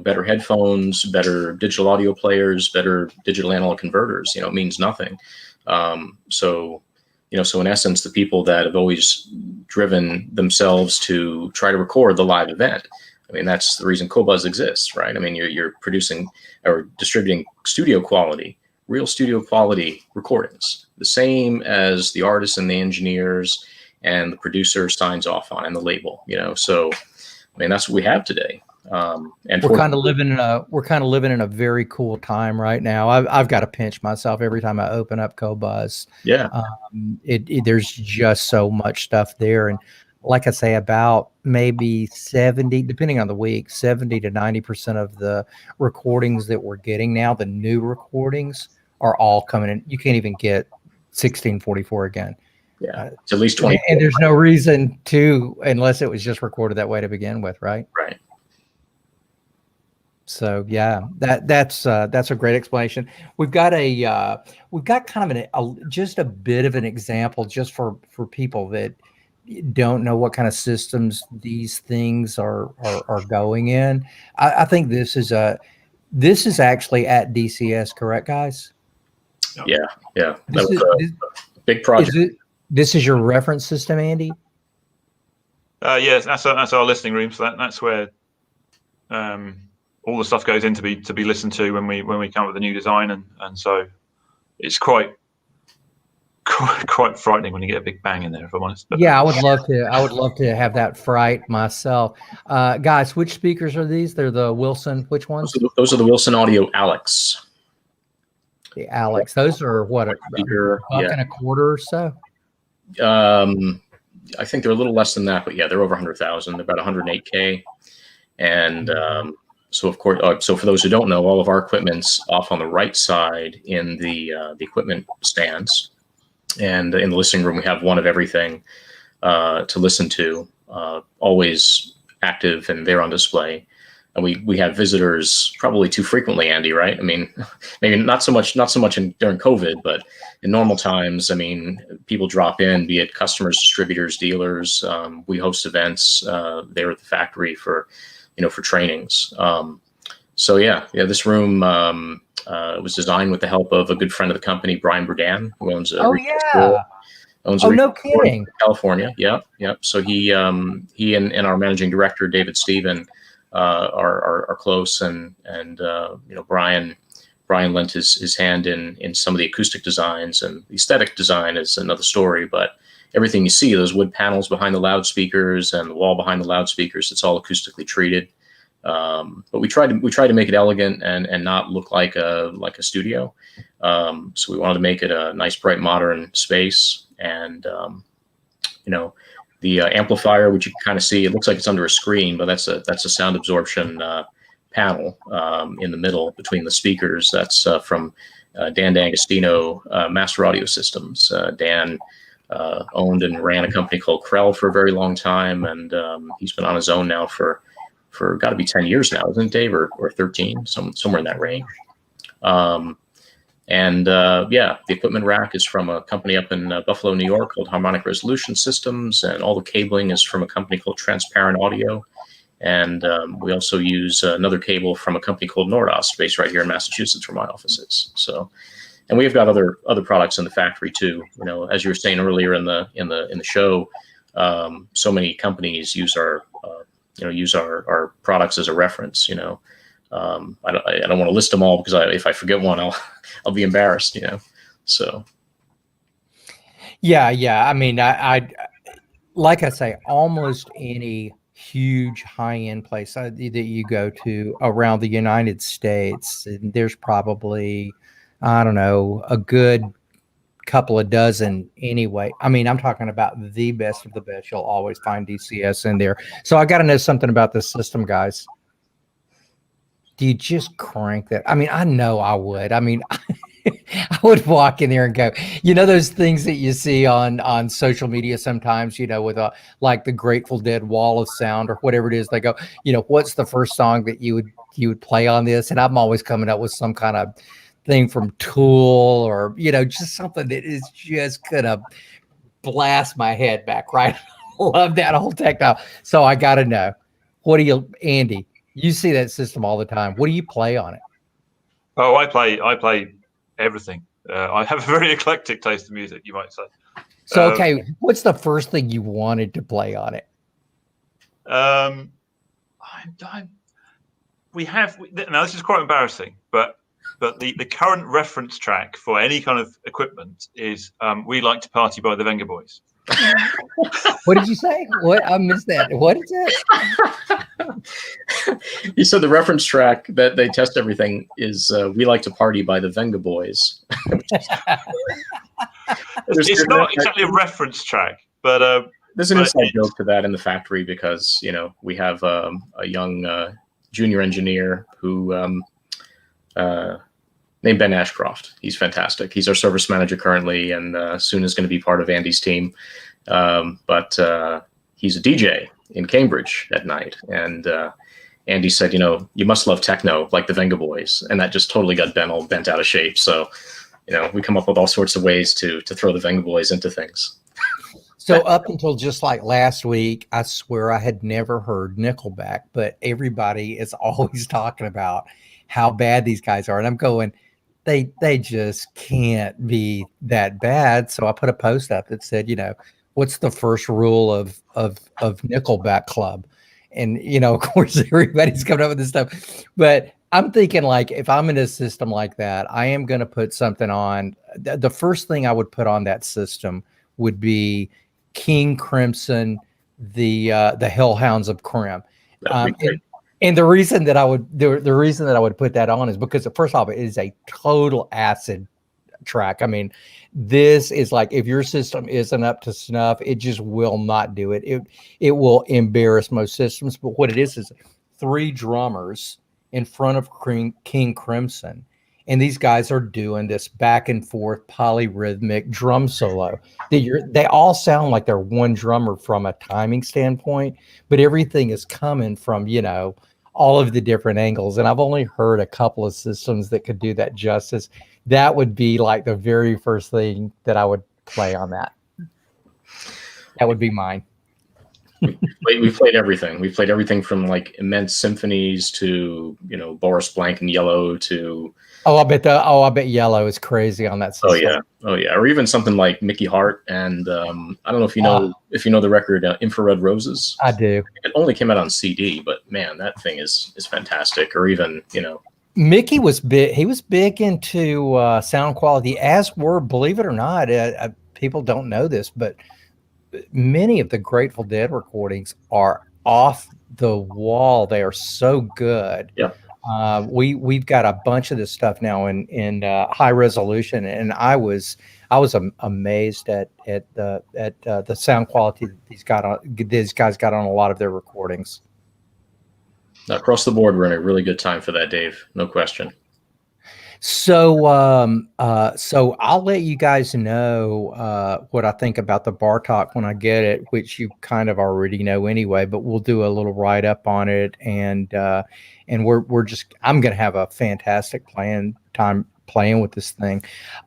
better headphones, better digital audio players, better digital analog converters, it means nothing. So in essence, the people that have always driven themselves to try to record the live event, that's the reason Qobuz exists, right? You're producing or distributing real studio quality recordings, the same as the artists and the engineers and the producer signs off on, and the label, So, that's what we have today. And we're kind of living in a very cool time right now. I've got to pinch myself every time I open up Qobuz. Yeah. There's just so much stuff there, and like I say, about maybe 70, depending on the week, 70 to 90% of the recordings that we're getting now, the new recordings, are all coming in. You can't even get 1644 again. Yeah, it's at least 20. And there's no reason to, unless it was just recorded that way to begin with, right? Right. So yeah, that's a great explanation. We've got kind of just a bit of an example just for people that don't know what kind of systems these things are going in. I think this is actually at dCS, correct, guys? Yeah. That was a big project. This is your reference system, Andy? Yes, that's our listening room. So that's where all the stuff goes in to be listened to when we come up with a new design, and so it's quite frightening when you get a big bang in there, if I'm honest. But, yeah, I would love to have that fright myself. Guys, which speakers are these? They're the Wilson. Which ones? Those are the Wilson Audio Alex. The Alex. Those are what, $1.25 or so? I think they're a little less than that, but yeah, they're over 100,000. They're about 108K. And so of course, so for those who don't know, all of our equipment's off on the right side in the equipment stands, and in the listening room we have one of everything to listen to, always active and there on display. And we have visitors probably too frequently, Andy, right? Maybe not so much during COVID, but in normal times, people drop in, be it customers, distributors, dealers. We host events there at the factory for trainings. So yeah, this room was designed with the help of a good friend of the company, Brian Burdan, who owns a no kidding, California. Yeah. So he and our managing director, David Stephen, are close, and Brian lent his hand in some of the acoustic designs, and the aesthetic design is another story. But everything you see, those wood panels behind the loudspeakers and the wall behind the loudspeakers, it's all acoustically treated. But we tried to make it elegant and not look like a studio. So we wanted to make it a nice, bright, modern space, and the amplifier, which you can kind of see, it looks like it's under a screen, but that's a sound absorption panel in the middle between the speakers. That's from Dan D'Agostino, Master Audio Systems. Dan owned and ran a company called Krell for a very long time, and he's been on his own now for got to be 10 years now, isn't it, Dave, or 13, somewhere in that range. The equipment rack is from a company up in Buffalo, New York called Harmonic Resolution Systems, and all the cabling is from a company called Transparent Audio. And we also use another cable from a company called Nordos, based right here in Massachusetts, where my office is. So, and we've got other products in the factory too. As you were saying earlier in the show, so many companies use our products as a reference. I don't want to list them all, because if I forget one, I'll be embarrassed. So. Yeah. I like I say, almost any huge high-end place that you go to around the United States, there's probably, I don't know, a good couple of dozen anyway. I'm talking about the best of the best. You'll always find dCS in there. So I got to know something about this system, guys. Do you just crank that? I know I would. I would walk in there and go, those things that you see on social media sometimes, with like the Grateful Dead wall of sound or whatever it is. They go, what's the first song that you would play on this? And I'm always coming up with some kind of thing from Tool, or just something that is just gonna blast my head back, right? Love that whole techno. So I gotta know, Andy, you see that system all the time. What do you play on it? Oh, I play everything. I have a very eclectic taste in music, you might say. So, okay, what's the first thing you wanted to play on it? Now this is quite embarrassing, but the current reference track for any kind of equipment is "We Like to Party" by the Venga Boys. What did you say? What? I missed that. What is it? You said the reference track that they test everything is "We Like to Party" by the Venga Boys. It's not exactly a reference track, but there's an inside joke to that in the factory, because we have a young junior engineer who named Ben Ashcroft. He's fantastic. He's our service manager currently, and soon is going to be part of Andy's team. But he's a DJ in Cambridge at night, and Andy said, you must love techno like the Venga Boys, and that just totally got Ben all bent out of shape. So, we come up with all sorts of ways to throw the Venga Boys into things. So up until just like last week, I swear I had never heard Nickelback, but everybody is always talking about how bad these guys are. And I'm going, they just can't be that bad. So I put a post up that said, what's the first rule of Nickelback Club? And, of course, everybody's coming up with this stuff. But I'm thinking, like, if I'm in a system like that, I am going to put something on. The first thing I would put on that system would be King Crimson, the Hellhounds of Krim. And the reason that I would put that on is because, first off, it is a total acid track. I mean, this is like, if your system isn't up to snuff, it just will not do it. It will embarrass most systems. But what it is 3 drummers in front of King Crimson, and these guys are doing this back and forth polyrhythmic drum solo. They all sound like they're one drummer from a timing standpoint, but everything is coming from, all of the different angles. And I've only heard a couple of systems that could do that justice. That would be like the very first thing that I would play on that. That would be mine. We played everything. We played everything from like immense symphonies to, Boris Blank and Yellow to. I bet Yellow is crazy on that system. Oh yeah. Or even something like Mickey Hart and I don't know if you know the record Infrared Roses. I do. It only came out on CD, but man, that thing is fantastic. Or even Mickey was big. He was big into sound quality, as were, believe it or not, people don't know this, but many of the Grateful Dead recordings are off the wall. They are so good. Yeah. We've got a bunch of this stuff now in high resolution, and I was amazed at the sound quality that these guys got on a lot of their recordings. Across the board, we're in a really good time for that, Dave. No question. So I'll let you guys know what I think about the Bartók when I get it, which you kind of already know anyway. But we'll do a little write up on it, and I'm going to have a fantastic time playing with this thing.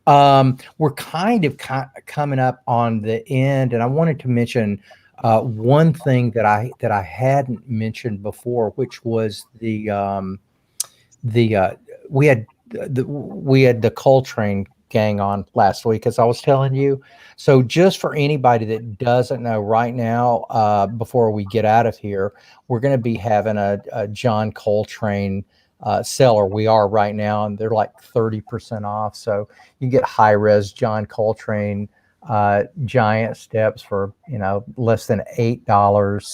We're kind of coming up on the end, and I wanted to mention one thing that I hadn't mentioned before, which was we had the Coltrane gang on last week, as I was telling you. So just for anybody that doesn't know right now, before we get out of here, we're going to be having a John Coltrane seller. We are right now, and they're like 30% off. So you get high res John Coltrane giant steps for less than $8.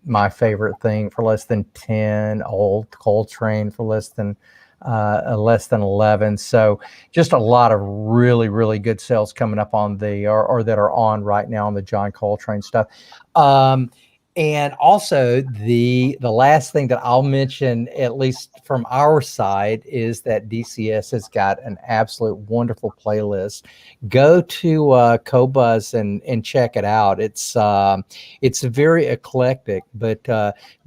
My favorite thing for less than 10, old Coltrane for less than 11. So just a lot of really, really good sales coming up on or that are on right now on the John Coltrane stuff. And also the last thing that I'll mention, at least from our side, is that dCS has got an absolute wonderful playlist. Go to Qobuz and check it out. It's very eclectic, but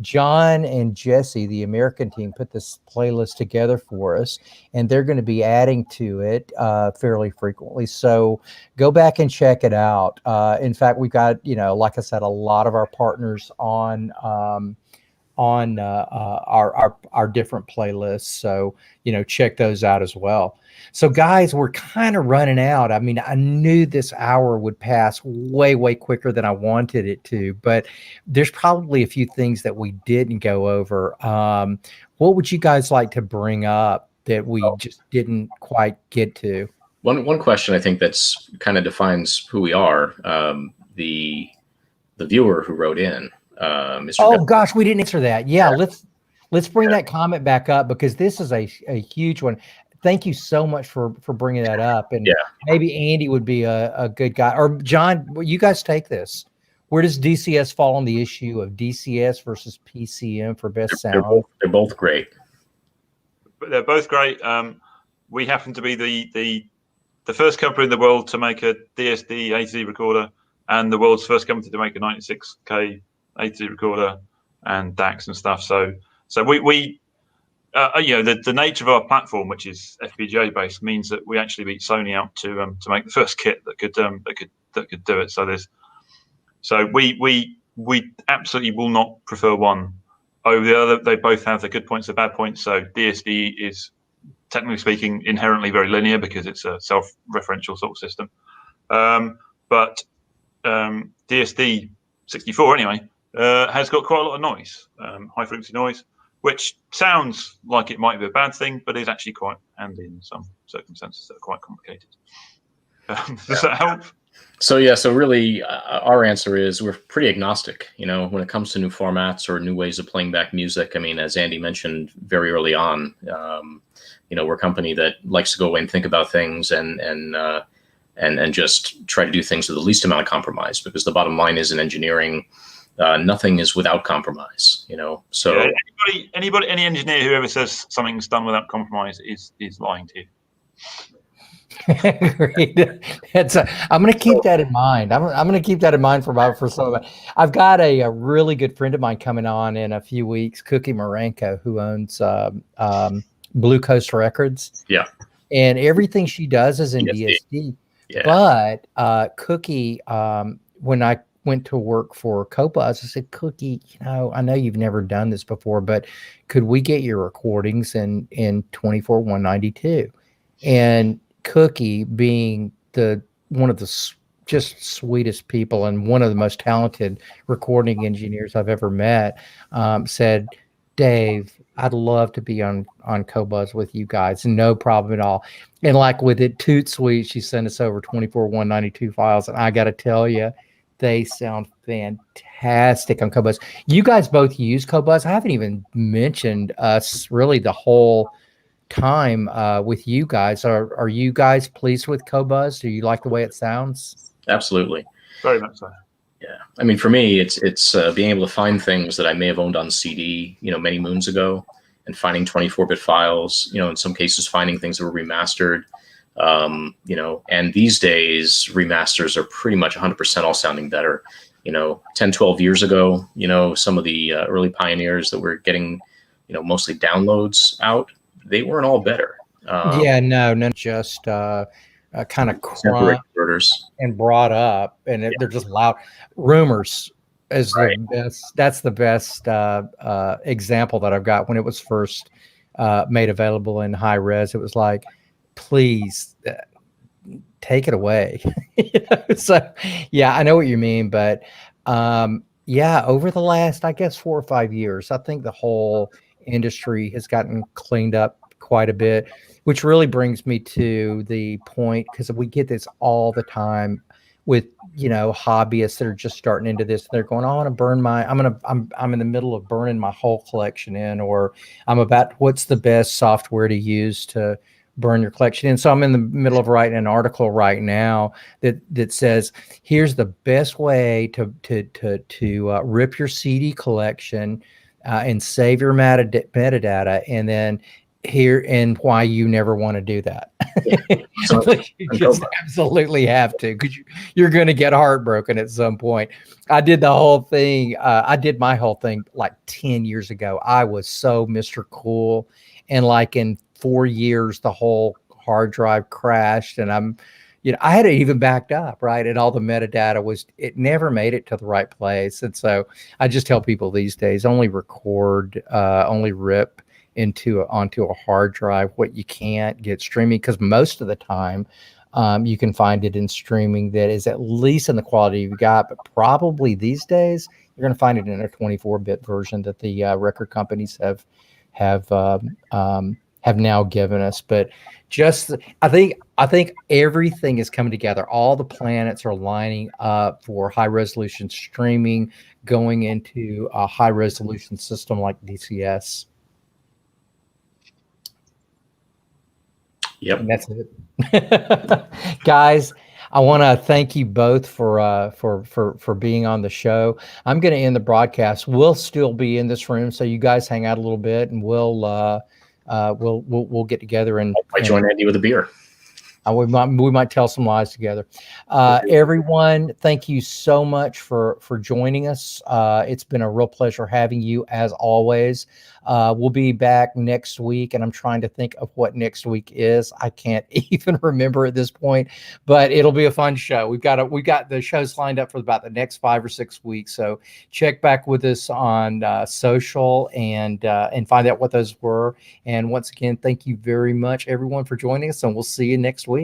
John and Jesse, the American team, put this playlist together for us, and they're going to be adding to it fairly frequently. So go back and check it out. In fact, we've got, like I said, a lot of our partners on our different playlists. So, check those out as well. So guys, we're kind of running out. I mean, I knew this hour would pass way, way quicker than I wanted it to, but there's probably a few things that we didn't go over. What would you guys like to bring up that we just didn't quite get to? One question I think that's kind of defines who we are. The viewer who wrote in, Mr. Oh gosh, we didn't answer that. Yeah, let's bring that comment back up, because this is a huge one. Thank you so much for bringing that up. And maybe Andy would be a good guy, or John. You guys take this. Where does dCS fall on the issue of dCS versus PCM for best sound? They're both great. They're both great. We happen to be the first company in the world to make a DSD AZ recorder, and the world's first company to make a 96K AZ recorder and DACs and stuff. So we the nature of our platform, which is FPGA based, means that we actually beat Sony out to make the first kit that could do it. So we absolutely will not prefer one over the other. They both have their good points and bad points. So DSD is, technically speaking, inherently very linear because it's a self-referential sort of system. But DSD 64 anyway has got quite a lot of noise, high frequency noise, which sounds like it might be a bad thing, but is actually quite handy in some circumstances that are quite complicated. Does that help? So really, our answer is we're pretty agnostic. When it comes to new formats or new ways of playing back music. I mean, as Andy mentioned very early on, we're a company that likes to go away and think about things and just try to do things with the least amount of compromise, because the bottom line is in engineering, nothing is without compromise. So any engineer who ever says something's done without compromise is lying to you. Great. I'm going to keep that in mind. I'm going to keep that in mind for some of it. I've got a really good friend of mine coming on in a few weeks, Cookie Marenko, who owns Blue Coast Records. Yeah. And everything she does is in DSD. Yeah. But Cookie, when I went to work for Qobuz, I said, Cookie, I know you've never done this before, but could we get your recordings in 24/192? And Cookie, being one of the just sweetest people and one of the most talented recording engineers I've ever met, said, Dave, I'd love to be on Qobuz with you guys. No problem at all. And like with it, toot sweet, she sent us over 24/192 files. And I got to tell you, they sound fantastic on Qobuz. You guys both use Qobuz. I haven't even mentioned us really the whole time with you guys. Are you guys pleased with Qobuz? Do you like the way it sounds? Absolutely. Very much so. Yeah. I mean, for me, it's being able to find things that I may have owned on CD, many moons ago, and finding 24-bit files, in some cases finding things that were remastered, and these days remasters are pretty much 100% all sounding better. 10, 12 years ago, some of the early pioneers that were getting, mostly downloads out, they weren't all better. No, just kind of crunked and brought up, and they're just loud. Rumors is the best. That's the best example that I've got. When it was first made available in high res, it was like, please take it away. So yeah, I know what you mean, but over the last, I guess, 4 or 5 years, I think the whole industry has gotten cleaned up quite a bit, which really brings me to the point, because we get this all the time with hobbyists that are just starting into this. They're going, I want to burn I'm in the middle of burning my whole collection in, or what's the best software to use to burn your collection in. So I'm in the middle of writing an article right now that says, here's the best way to rip your CD collection and save your metadata, and then here and why you never want to do that. So you just absolutely have to, because you're going to get heartbroken at some point. I did the whole thing. I did my whole thing like 10 years ago. I was so Mr. Cool, and like in 4 years, the whole hard drive crashed, and I had it even backed up, right? And all the metadata it never made it to the right place. And so I just tell people these days, only record, only rip onto a hard drive what you can't get streaming, because most of the time you can find it in streaming that is at least in the quality you've got, but probably these days you're going to find it in a 24-bit version that the record companies have now given us. But just I think everything is coming together. All the planets are lining up for high resolution streaming, going into a high resolution system like dCS. Yep. And that's it. Guys, I want to thank you both for being on the show. I'm going to end the broadcast. We'll still be in this room, so you guys hang out a little bit, and we'll get together and I join Andy with a beer. We might tell some lies together. Everyone, thank you so much for joining us. It's been a real pleasure having you, as always. We'll be back next week, and I'm trying to think of what next week is. I can't even remember at this point, but it'll be a fun show. We've got the shows lined up for about the next 5 or 6 weeks. So check back with us on social and find out what those were. And once again, thank you very much, everyone, for joining us, and we'll see you next week.